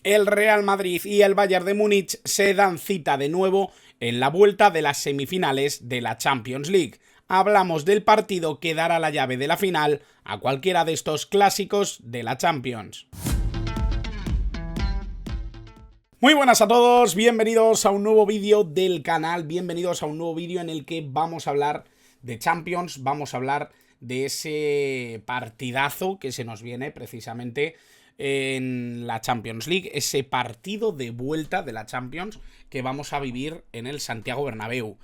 El Real Madrid y el Bayern de Múnich se dan cita de nuevo en la vuelta de las semifinales de la Champions League. Hablamos del partido que dará la llave de la final a cualquiera de estos clásicos de la Champions. Muy buenas a todos, bienvenidos a un nuevo vídeo del canal, bienvenidos a un nuevo vídeo en el que vamos a hablar de Champions, vamos a hablar de ese partidazo que se nos viene precisamente en la Champions League, ese partido de vuelta de la Champions que vamos a vivir en el Santiago Bernabéu.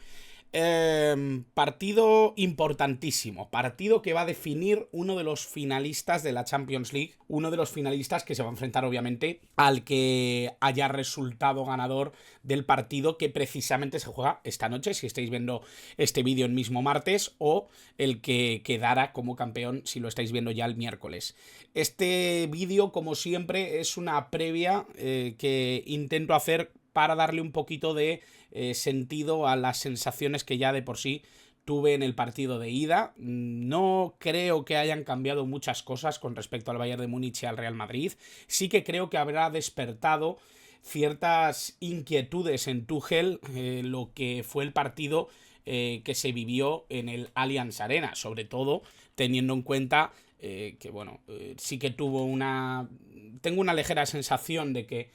Partido importantísimo, partido que va a definir uno de los finalistas de la Champions League, uno de los finalistas que se va a enfrentar obviamente al que haya resultado ganador del partido que precisamente se juega esta noche, si estáis viendo este vídeo el mismo martes, o el que quedara como campeón si lo estáis viendo ya el miércoles. Este vídeo, como siempre, es una previa que intento hacer para darle un poquito de sentido a las sensaciones que ya de por sí tuve en el partido de ida. No creo que hayan cambiado muchas cosas con respecto al Bayern de Múnich y al Real Madrid. Sí que creo que habrá despertado ciertas inquietudes en Tuchel lo que fue el partido que se vivió en el Allianz Arena, sobre todo teniendo en cuenta que bueno, sí que tuvo una... Tengo una ligera sensación de que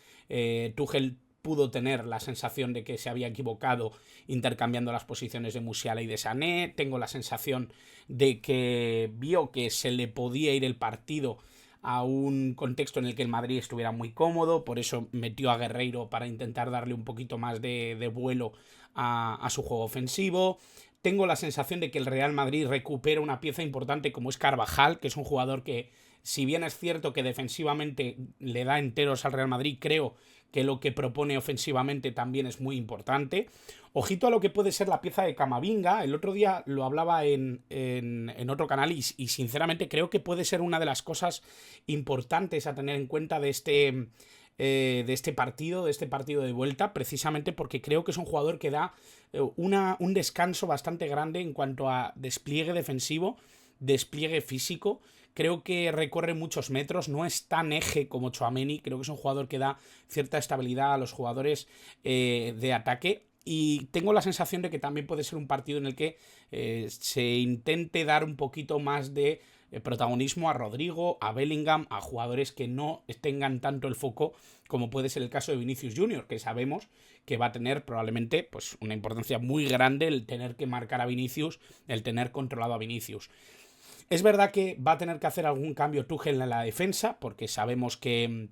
Tuchel pudo tener la sensación de que se había equivocado intercambiando las posiciones de Musiala y de Sané. Tengo la sensación de que vio que se le podía ir el partido a un contexto en el que el Madrid estuviera muy cómodo, por eso metió a Guerreiro para intentar darle un poquito más de vuelo a su juego ofensivo. Tengo la sensación de que el Real Madrid recupera una pieza importante como es Carvajal, que es un jugador que, si bien es cierto que defensivamente le da enteros al Real Madrid, creo que lo que propone ofensivamente también es muy importante. Ojito a lo que puede ser la pieza de Camavinga. El otro día lo hablaba en otro canal y sinceramente creo que puede ser una de las cosas importantes a tener en cuenta de este partido de vuelta, precisamente porque creo que es un jugador que da un descanso bastante grande en cuanto a despliegue defensivo, despliegue físico. Creo que recorre muchos metros, no es tan eje como Tchouaméni, creo que es un jugador que da cierta estabilidad a los jugadores de ataque. Y tengo la sensación de que también puede ser un partido en el que se intente dar un poquito más de protagonismo a Rodrigo, a Bellingham, a jugadores que no tengan tanto el foco como puede ser el caso de Vinicius Junior, que sabemos que va a tener probablemente pues, una importancia muy grande el tener que marcar a Vinicius, el tener controlado a Vinicius. Es verdad que va a tener que hacer algún cambio Tuchel en la defensa, porque sabemos que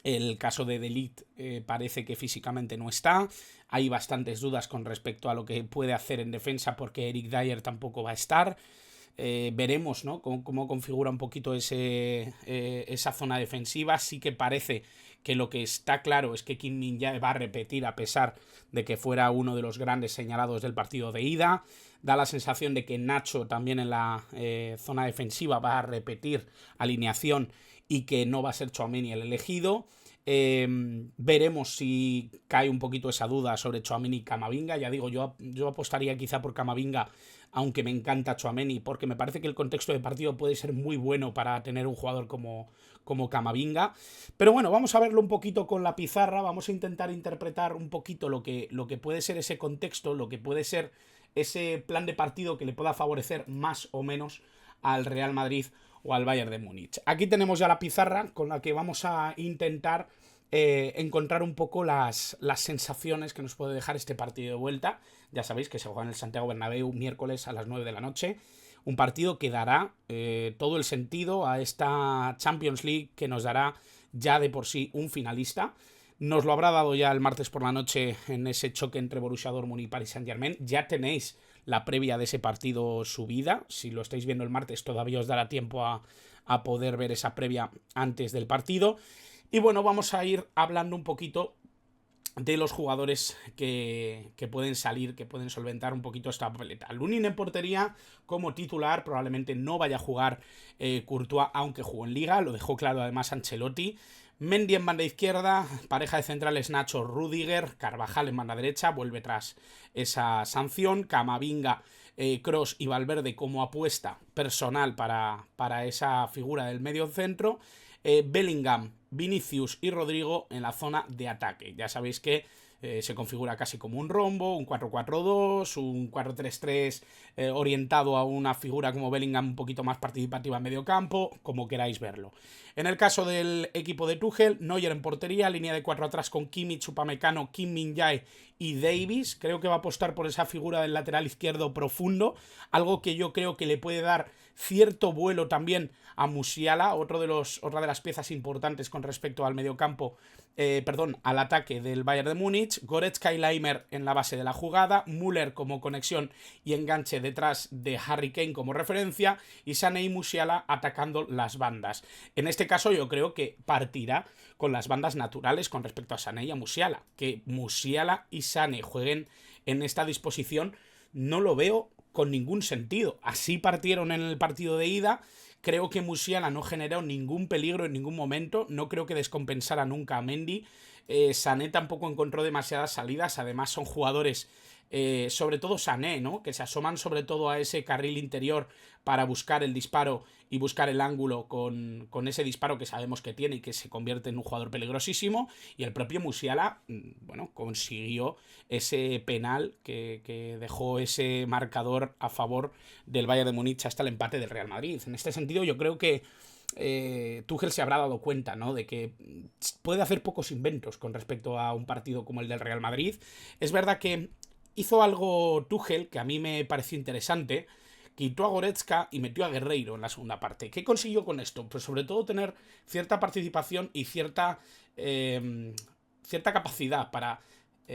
el caso de De Ligt parece que físicamente no está. Hay bastantes dudas con respecto a lo que puede hacer en defensa, porque Eric Dier tampoco va a estar. Veremos, ¿no?, cómo configura un poquito esa zona defensiva. Sí que parece que lo que está claro es que Kim Min-jae va a repetir a pesar de que fuera uno de los grandes señalados del partido de ida. Da la sensación de que Nacho también en la zona defensiva va a repetir alineación y que no va a ser Tchouaméni el elegido. Veremos si cae un poquito esa duda sobre Tchouaméni y Camavinga. Ya digo, yo apostaría quizá por Camavinga, aunque me encanta Tchouaméni, porque me parece que el contexto de partido puede ser muy bueno para tener un jugador como Camavinga. Pero bueno, vamos a verlo un poquito con la pizarra, vamos a intentar interpretar un poquito lo que puede ser ese contexto, lo que puede ser ese plan de partido que le pueda favorecer más o menos al Real Madrid o al Bayern de Múnich. Aquí tenemos ya la pizarra con la que vamos a intentar encontrar un poco las sensaciones que nos puede dejar este partido de vuelta. Ya sabéis que se juega en el Santiago Bernabéu miércoles a las 9 de la noche. Un partido que dará todo el sentido a esta Champions League, que nos dará ya de por sí un finalista. Nos lo habrá dado ya el martes por la noche en ese choque entre Borussia Dortmund y Paris Saint-Germain. Ya tenéis la previa de ese partido subida. Si lo estáis viendo el martes todavía os dará tiempo a poder ver esa previa antes del partido. Y bueno, vamos a ir hablando un poquito de los jugadores que pueden salir, que pueden solventar un poquito esta papeleta. Lunin en portería como titular, probablemente no vaya a jugar Courtois, aunque jugó en Liga, lo dejó claro además Ancelotti. Mendy en banda izquierda, pareja de centrales Nacho Rüdiger, Carvajal en banda derecha, vuelve tras esa sanción, Camavinga, Kroos y Valverde como apuesta personal para esa figura del medio centro. Bellingham, Vinicius y Rodrigo en la zona de ataque. Ya sabéis que se configura casi como un rombo, un 4-4-2, un 4-3-3 orientado a una figura como Bellingham un poquito más participativa en medio campo, como queráis verlo. En el caso del equipo de Tuchel, Neuer en portería, línea de 4 atrás con Kimmich, Upamecano, Kim Min-jae y Davies. Creo que va a apostar por esa figura del lateral izquierdo profundo, algo que yo creo que le puede dar cierto vuelo también a Musiala, otra de las piezas importantes con respecto al mediocampo, al ataque del Bayern de Múnich. Goretzka y Laimer en la base de la jugada, Müller como conexión y enganche detrás de Harry Kane como referencia, y Sané y Musiala atacando las bandas. En este caso yo creo que partirá con las bandas naturales con respecto a Sané y a Musiala. Que Musiala y Sané jueguen en esta disposición no lo veo con ningún sentido. Así partieron en el partido de ida. Creo que Musiala no generó ningún peligro en ningún momento. No creo que descompensara nunca a Mendy. Sané tampoco encontró demasiadas salidas. Además son jugadores, sobre todo Sané, ¿no?, que se asoman sobre todo a ese carril interior para buscar el disparo y buscar el ángulo con ese disparo que sabemos que tiene y que se convierte en un jugador peligrosísimo. Y el propio Musiala, bueno, consiguió ese penal que dejó ese marcador a favor del Bayern de Múnich hasta el empate del Real Madrid. En este sentido yo creo que Tuchel se habrá dado cuenta, ¿no?, de que puede hacer pocos inventos con respecto a un partido como el del Real Madrid. Es verdad que hizo algo Tuchel que a mí me pareció interesante. Quitó a Goretzka y metió a Guerreiro en la segunda parte. ¿Qué consiguió con esto? Pues sobre todo tener cierta participación y cierta capacidad para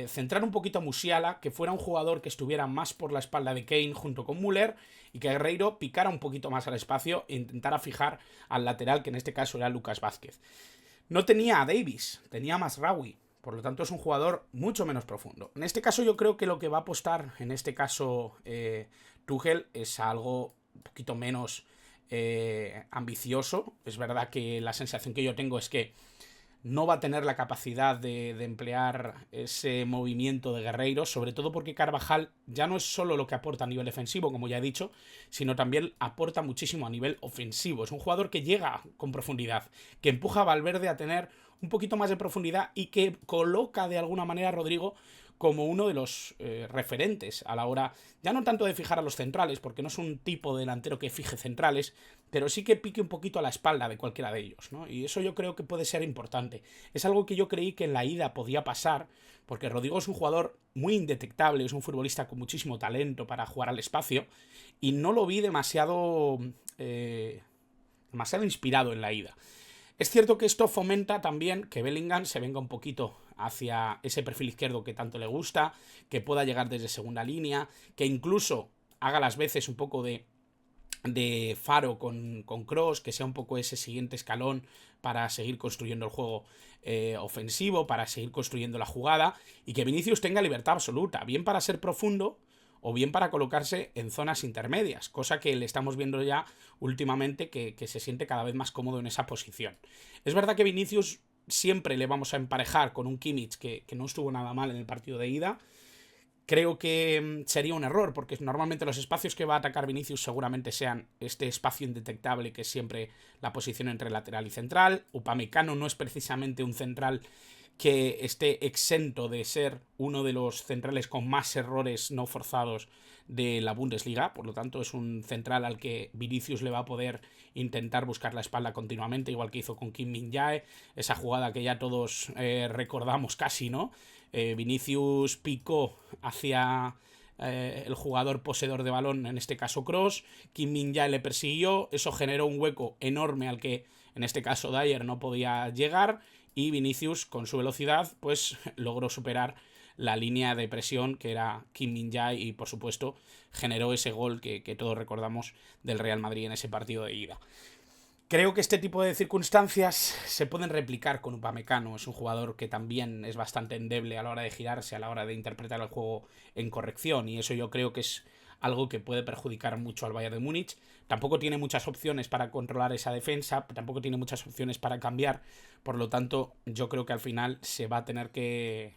centrar un poquito a Musiala, que fuera un jugador que estuviera más por la espalda de Kane junto con Müller, y que Guerreiro picara un poquito más al espacio e intentara fijar al lateral, que en este caso era Lucas Vázquez. No tenía a Davies, tenía a Mazraoui. Por lo tanto es un jugador mucho menos profundo. En este caso yo creo que lo que va a apostar, en este caso Tuchel, es algo un poquito menos ambicioso. Es verdad que la sensación que yo tengo es que no va a tener la capacidad de emplear ese movimiento de Guerreiro, sobre todo porque Carvajal ya no es solo lo que aporta a nivel defensivo, como ya he dicho, sino también aporta muchísimo a nivel ofensivo. Es un jugador que llega con profundidad, que empuja a Valverde a tener un poquito más de profundidad y que coloca de alguna manera a Rodrigo como uno de los referentes a la hora, ya no tanto de fijar a los centrales, porque no es un tipo de delantero que fije centrales, pero sí que pique un poquito a la espalda de cualquiera de ellos, ¿no? Y eso yo creo que puede ser importante. Es algo que yo creí que en la ida podía pasar, porque Rodrigo es un jugador muy indetectable, es un futbolista con muchísimo talento para jugar al espacio, y no lo vi demasiado inspirado en la ida. Es cierto que esto fomenta también que Bellingham se venga un poquito hacia ese perfil izquierdo que tanto le gusta, que pueda llegar desde segunda línea, que incluso haga las veces un poco de faro con Kroos, que sea un poco ese siguiente escalón para seguir construyendo el juego ofensivo, para seguir construyendo la jugada, y que Vinicius tenga libertad absoluta, bien para ser profundo o bien para colocarse en zonas intermedias, cosa que le estamos viendo ya últimamente que se siente cada vez más cómodo en esa posición. Es verdad que Vinicius siempre le vamos a emparejar con un Kimmich que no estuvo nada mal en el partido de ida. Creo que sería un error, porque normalmente los espacios que va a atacar Vinicius seguramente sean este espacio indetectable que es siempre la posición entre lateral y central. Upamecano no es precisamente un central que esté exento de ser uno de los centrales con más errores no forzados de la Bundesliga, por lo tanto es un central al que Vinicius le va a poder intentar buscar la espalda continuamente, igual que hizo con Kim Min-jae, esa jugada que ya todos recordamos casi, ¿no? Vinicius picó hacia el jugador poseedor de balón, en este caso Kroos, Kim Min-jae le persiguió, eso generó un hueco enorme al que en este caso Dyer no podía llegar, y Vinicius con su velocidad pues logró superar la línea de presión que era Kim Min-jae y por supuesto generó ese gol que todos recordamos del Real Madrid en ese partido de ida. Creo que este tipo de circunstancias se pueden replicar con Upamecano. Es un jugador que también es bastante endeble a la hora de girarse, a la hora de interpretar el juego en corrección, y eso yo creo que es algo que puede perjudicar mucho al Bayern de Múnich. Tampoco tiene muchas opciones para controlar esa defensa, tampoco tiene muchas opciones para cambiar, por lo tanto yo creo que al final se va a tener que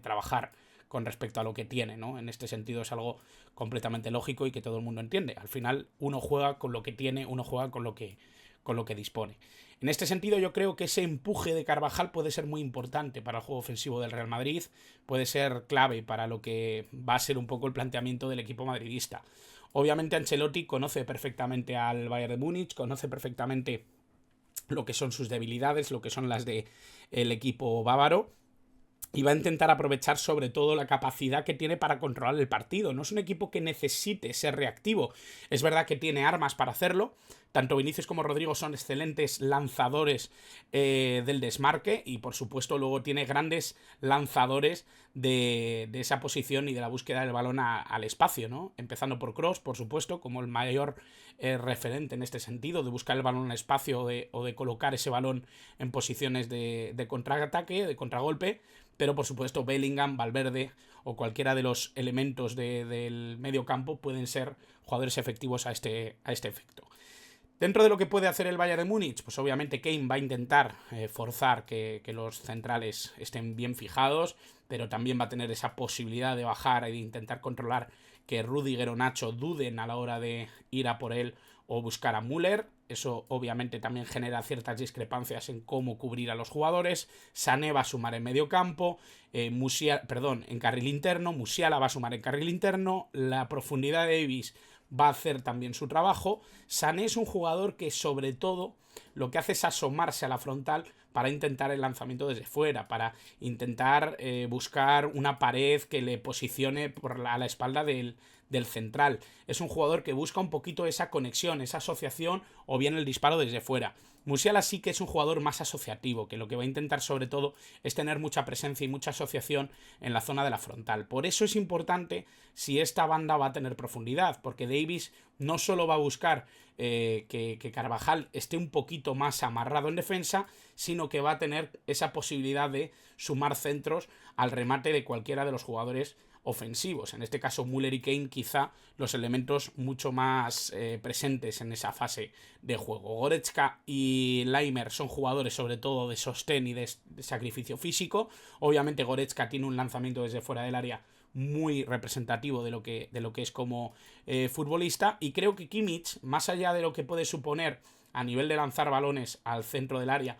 trabajar con respecto a lo que tiene, ¿no? En este sentido es algo completamente lógico y que todo el mundo entiende. Al final uno juega con lo que tiene, uno juega con lo que con lo que dispone. En este sentido, yo creo que ese empuje de Carvajal puede ser muy importante para el juego ofensivo del Real Madrid, puede ser clave para lo que va a ser un poco el planteamiento del equipo madridista. Obviamente Ancelotti conoce perfectamente al Bayern de Múnich, conoce perfectamente lo que son sus debilidades, lo que son las del equipo bávaro, y va a intentar aprovechar sobre todo la capacidad que tiene para controlar el partido. No es un equipo que necesite ser reactivo. Es verdad que tiene armas para hacerlo. Tanto Vinicius como Rodrigo son excelentes lanzadores del desmarque y por supuesto luego tiene grandes lanzadores de esa posición y de la búsqueda del balón al espacio, ¿no? Empezando por Kroos, por supuesto, como el mayor referente en este sentido, de buscar el balón al espacio o de colocar ese balón en posiciones de contraataque, de contragolpe. Pero por supuesto Bellingham, Valverde o cualquiera de los elementos del medio campo pueden ser jugadores efectivos a este efecto. Dentro de lo que puede hacer el Bayern de Múnich, pues obviamente Kane va a intentar forzar que los centrales estén bien fijados, pero también va a tener esa posibilidad de bajar e de intentar controlar que Rüdiger o Nacho duden a la hora de ir a por él o buscar a Müller. Eso obviamente también genera ciertas discrepancias en cómo cubrir a los jugadores. Sané va a sumar en medio campo, en carril interno, Musiala va a sumar en carril interno, la profundidad de Davies va a hacer también su trabajo. Sané es un jugador que sobre todo lo que hace es asomarse a la frontal para intentar el lanzamiento desde fuera, para intentar buscar una pared que le posicione a la espalda del central. Es un jugador que busca un poquito esa conexión, esa asociación o bien el disparo desde fuera. Musiala sí que es un jugador más asociativo, que lo que va a intentar sobre todo es tener mucha presencia y mucha asociación en la zona de la frontal. Por eso es importante si esta banda va a tener profundidad, porque Davies no solo va a buscar que Carvajal esté un poquito más amarrado en defensa, sino que va a tener esa posibilidad de sumar centros al remate de cualquiera de los jugadores ofensivos. En este caso Müller y Kane quizá los elementos mucho más presentes en esa fase de juego. Goretzka y Laimer son jugadores sobre todo de sostén y de sacrificio físico. Obviamente Goretzka tiene un lanzamiento desde fuera del área muy representativo de lo que es como futbolista, y creo que Kimmich, más allá de lo que puede suponer a nivel de lanzar balones al centro del área,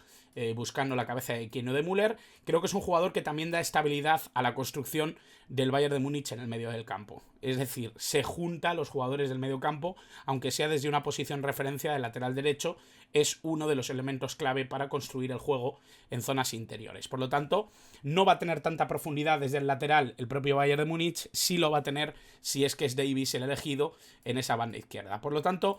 buscando la cabeza de Kane o de Müller, creo que es un jugador que también da estabilidad a la construcción del Bayern de Múnich en el medio del campo. Es decir, se junta a los jugadores del medio campo, aunque sea desde una posición referencia del lateral derecho, es uno de los elementos clave para construir el juego en zonas interiores. Por lo tanto, no va a tener tanta profundidad desde el lateral el propio Bayern de Múnich, sí lo va a tener si es que es Davies el elegido en esa banda izquierda. Por lo tanto,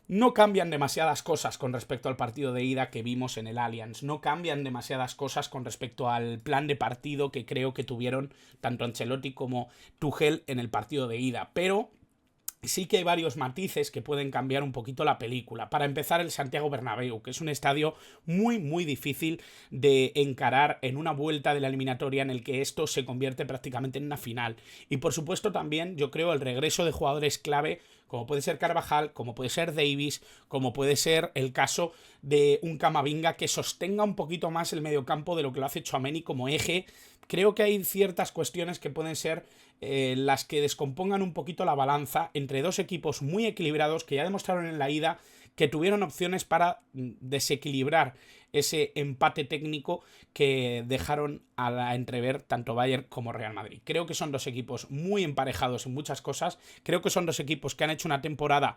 no cambian demasiadas cosas con respecto al partido de ida que vimos en el Allianz. No cambian demasiadas cosas con respecto al plan de partido que creo que tuvieron tanto Ancelotti como Tuchel en el partido de ida. Pero sí que hay varios matices que pueden cambiar un poquito la película. Para empezar, el Santiago Bernabéu, que es un estadio muy, muy difícil de encarar en una vuelta de la eliminatoria en el que esto se convierte prácticamente en una final. Y por supuesto también, yo creo, el regreso de jugadores clave, como puede ser Carvajal, como puede ser Davies, como puede ser el caso de un Camavinga que sostenga un poquito más el mediocampo de lo que lo hace Tchouaméni como eje. Creo que hay ciertas cuestiones que pueden ser las que descompongan un poquito la balanza entre dos equipos muy equilibrados que ya demostraron en la ida que tuvieron opciones para desequilibrar ese empate técnico que dejaron a la entrever tanto Bayern como Real Madrid. Creo que son dos equipos muy emparejados en muchas cosas, creo que son dos equipos que han hecho una temporada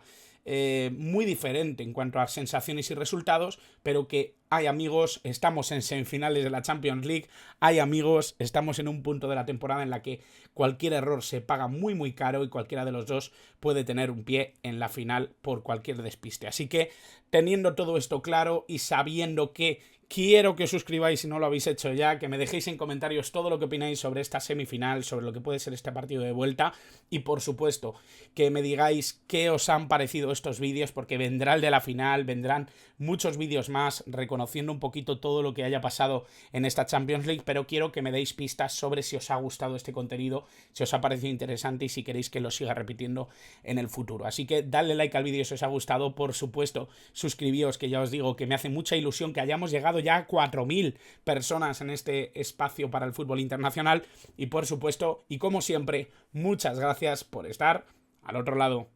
muy diferente en cuanto a sensaciones y resultados, pero que hay amigos, estamos en semifinales de la Champions League, hay amigos, estamos en un punto de la temporada en la que cualquier error se paga muy muy caro y cualquiera de los dos puede tener un pie en la final por cualquier despiste. Así que teniendo todo esto claro y sabiendo que quiero que os suscribáis si no lo habéis hecho ya, que me dejéis en comentarios todo lo que opináis sobre esta semifinal, sobre lo que puede ser este partido de vuelta, y por supuesto que me digáis qué os han parecido estos vídeos, porque vendrá el de la final, vendrán muchos vídeos más reconociendo un poquito todo lo que haya pasado en esta Champions League, pero quiero que me deis pistas sobre si os ha gustado este contenido, si os ha parecido interesante y si queréis que lo siga repitiendo en el futuro. Así que dadle like al vídeo si os ha gustado, por supuesto suscribíos, que ya os digo que me hace mucha ilusión que hayamos llegado ya a 4.000 personas en este espacio para el fútbol internacional, y por supuesto, y como siempre, muchas gracias por estar al otro lado.